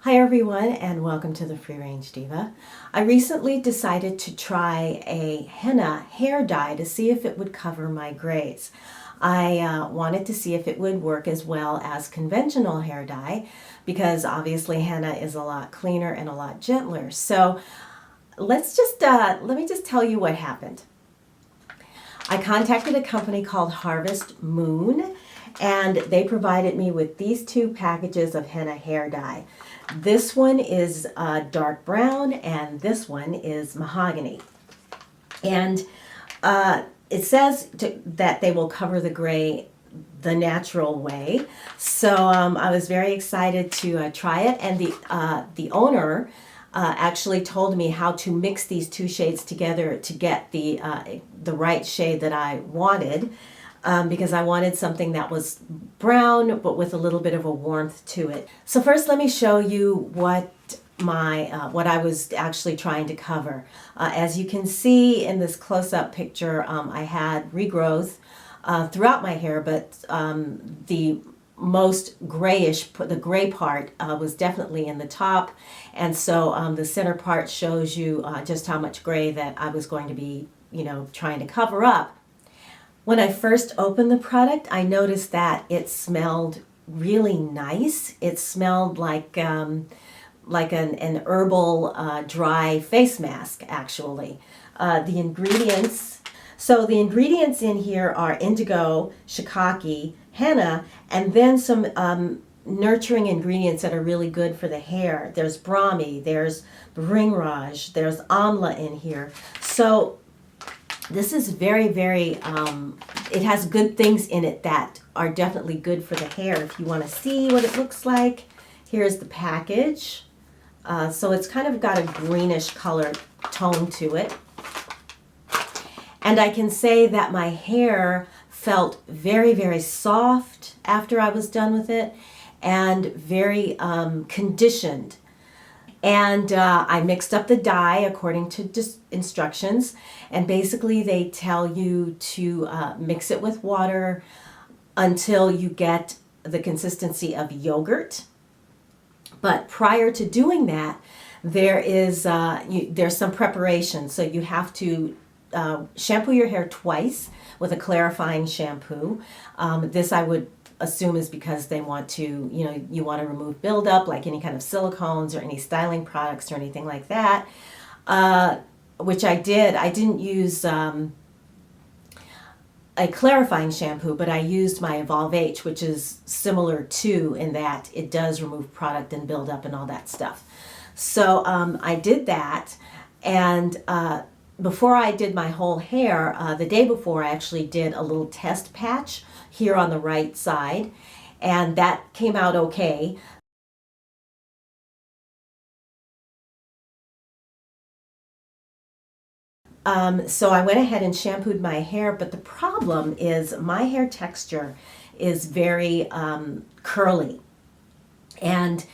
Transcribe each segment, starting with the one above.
Hi everyone and welcome to the Free Range Diva. I recently decided to try a henna hair dye to see if it would cover my grays. I wanted to see if it would work as well as conventional hair dye because obviously henna is a lot cleaner and a lot gentler. So let me just tell you what happened. I contacted a company called Harvest Moon and they provided me with these two packages of henna hair dye. This one is dark brown and this one is mahogany. And it says that they will cover the gray the natural way. So I was very excited to try it, and the owner actually told me how to mix these two shades together to get the right shade that I wanted. Because I wanted something that was brown but with a little bit of a warmth to it. So first let me show you what I was actually trying to cover. As you can see in this close-up picture, I had regrowth throughout my hair, but the most grayish, the gray part was definitely in the top, and so the center part shows you just how much gray that I was going to be, trying to cover up. When I first opened the product, I noticed that it smelled really nice. It smelled like an herbal dry face mask, actually. The ingredients in here are indigo, shiitake, henna, and then some nurturing ingredients that are really good for the hair. There's brahmi, there's bhringraj, there's amla in here. So this is very, very, it has good things in it that are definitely good for the hair. If you want to see what it looks like, here's the package. So it's kind of got a greenish color tone to it. And I can say that my hair felt very, very soft after I was done with it and very conditioned. And I mixed up the dye according to just instructions, and basically they tell you to mix it with water until you get the consistency of yogurt. But prior to doing that, there's some preparation. So you have to shampoo your hair twice with a clarifying shampoo. This I would assume is because they want to, you want to remove buildup, like any kind of silicones or any styling products or anything like that, which I did. I didn't use a clarifying shampoo, but I used my Evolve H, which is similar to in that it does remove product and buildup and all that stuff. So I did that, and before I did my whole hair, the day before I actually did a little test patch here on the right side, and that came out okay. So I went ahead and shampooed my hair, but the problem is my hair texture is very curly, and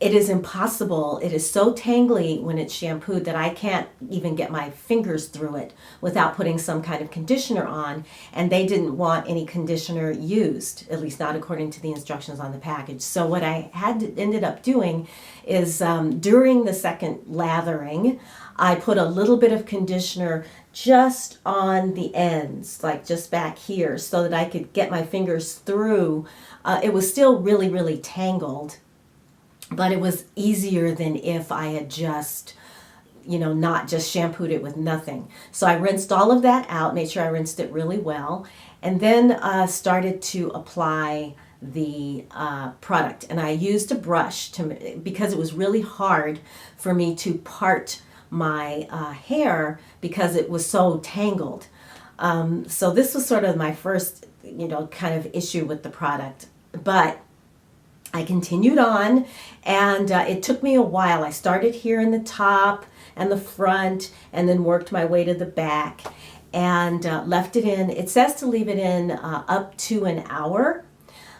it is impossible. It is so tangly when it's shampooed that I can't even get my fingers through it without putting some kind of conditioner on, and they didn't want any conditioner used, at least not according to the instructions on the package. So what I ended up doing is during the second lathering, I put a little bit of conditioner just on the ends, like just back here, so that I could get my fingers through. It was still really, really tangled, but it was easier than if I had just, not just shampooed it with nothing. So I rinsed all of that out, made sure I rinsed it really well, and then started to apply the product. And I used a brush because it was really hard for me to part my hair because it was so tangled. So this was sort of my first, kind of issue with the product. But I continued on, and it took me a while. I started here in the top and the front, and then worked my way to the back, and left it in. It says to leave it in up to an hour.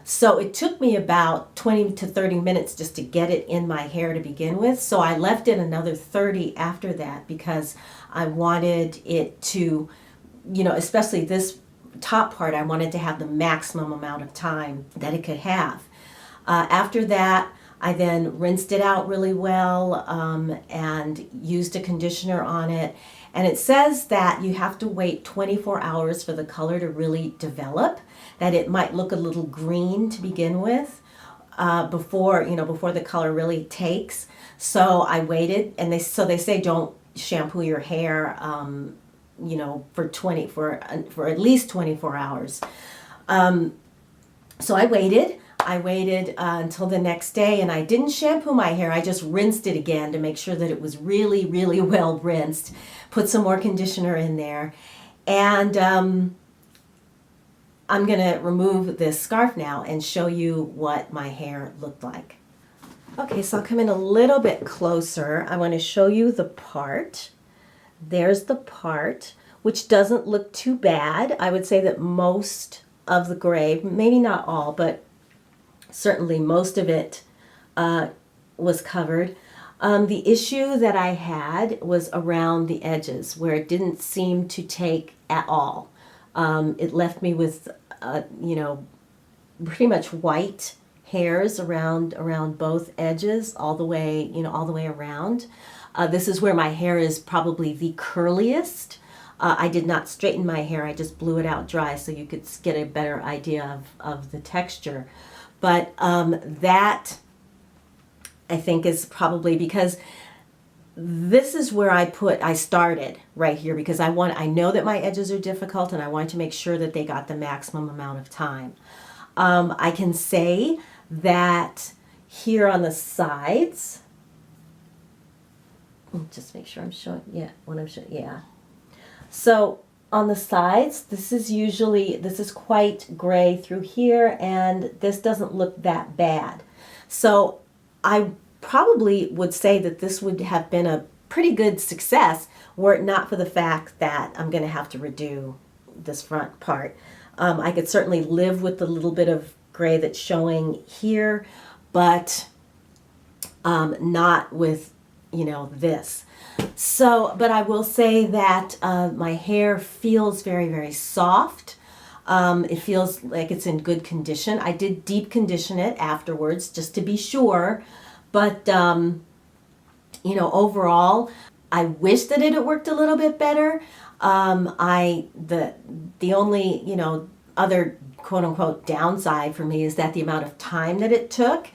So it took me about 20 to 30 minutes just to get it in my hair to begin with. So I left it another 30 after that because I wanted it to, especially this top part, I wanted to have the maximum amount of time that it could have. After that, I then rinsed it out really well and used a conditioner on it. And it says that you have to wait 24 hours for the color to really develop, that it might look a little green to begin with before the color really takes. So I waited, and they say don't shampoo your hair for at least 24 hours. So I waited until the next day, and I didn't shampoo my hair. I just rinsed it again to make sure that it was really, really well rinsed. Put some more conditioner in there. And I'm going to remove this scarf now and show you what my hair looked like. Okay, so I'll come in a little bit closer. I want to show you the part. There's the part, which doesn't look too bad. I would say that most of the gray, maybe not all, but certainly most of it was covered. The issue that I had was around the edges, where it didn't seem to take at all. It left me with, pretty much white hairs around both edges, all the way around. This is where my hair is probably the curliest. I did not straighten my hair. I just blew it out dry so you could get a better idea of the texture. But that, I think, is probably because this is where I started right here, because I know that my edges are difficult, and I wanted to make sure that they got the maximum amount of time. I can say that here on the sides, just make sure I'm showing, yeah. So on the sides, this is quite gray through here, and this doesn't look that bad. So I probably would say that this would have been a pretty good success were it not for the fact that I'm going to have to redo this front part. I could certainly live with the little bit of gray that's showing here, but not with, this. So, but I will say that my hair feels very, very soft. It feels like it's in good condition. I did deep condition it afterwards just to be sure, but overall, I wish that it had worked a little bit better. The only other quote unquote downside for me is that the amount of time that it took,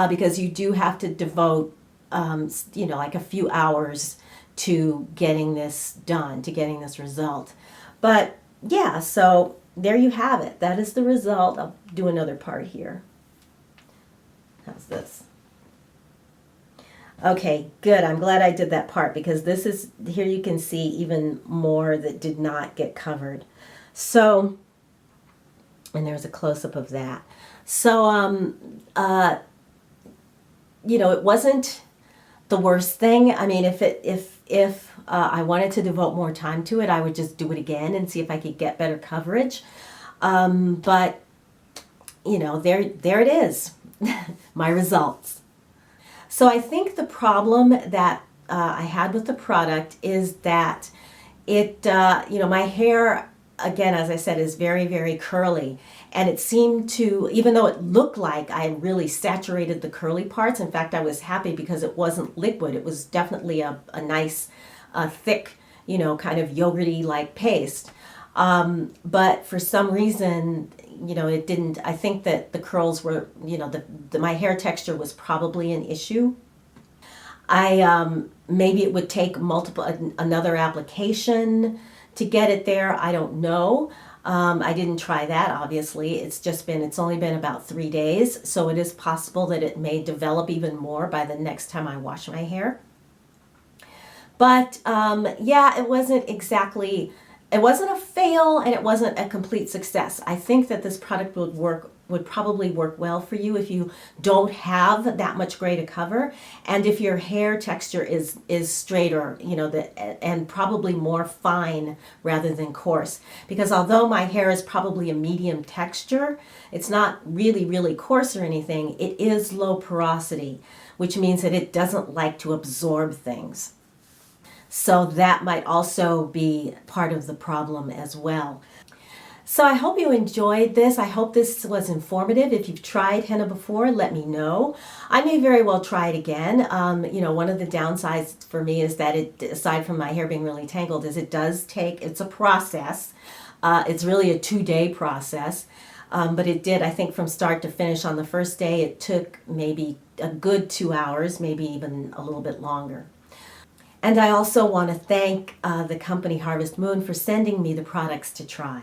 because you do have to devote like a few hours to getting this done, to getting this result. But yeah, so there you have it. That is the result. I'll do another part here. How's this? Okay, good. I'm glad I did that part, because this is, here you can see even more that did not get covered. So, and there's a close-up of that. So, it wasn't the worst thing. I mean, if I wanted to devote more time to it, I would just do it again and see if I could get better coverage. But there it is, my results. So I think the problem that I had with the product is that it, my hair, again, as I said, is very, very curly. And it seemed to, even though it looked like I really saturated the curly parts, in fact, I was happy because it wasn't liquid. It was definitely a nice, thick, kind of yogurty like paste. But for some reason, it didn't, I think that the curls were, my hair texture was probably an issue. Maybe it would take another application to get it there. I don't know. I didn't try that, obviously. It's only been about 3 days, so it is possible that it may develop even more by the next time I wash my hair. But it wasn't a fail, and it wasn't a complete success. I think that this product would probably work well for you if you don't have that much gray to cover, and if your hair texture is straighter, and probably more fine rather than coarse. Because although my hair is probably a medium texture, it's not really, really coarse or anything. It is low porosity, which means that it doesn't like to absorb things. So that might also be part of the problem as well. So I hope you enjoyed this. I hope this was informative. If you've tried henna before, let me know. I may very well try it again. One of the downsides for me is that aside from my hair being really tangled, is it's a process. It's really a 2-day process. But it did, I think, from start to finish on the first day, it took maybe a good 2 hours, maybe even a little bit longer. And I also want to thank the company Harvest Moon for sending me the products to try.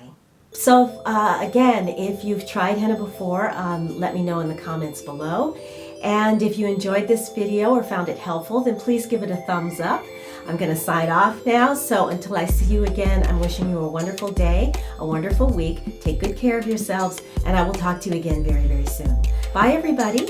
So again, if you've tried henna before, let me know in the comments below. And if you enjoyed this video or found it helpful, then please give it a thumbs up. I'm going to sign off now, so until I see you again, I'm wishing you a wonderful day, a wonderful week. Take good care of yourselves, and I will talk to you again very, very soon. Bye, everybody.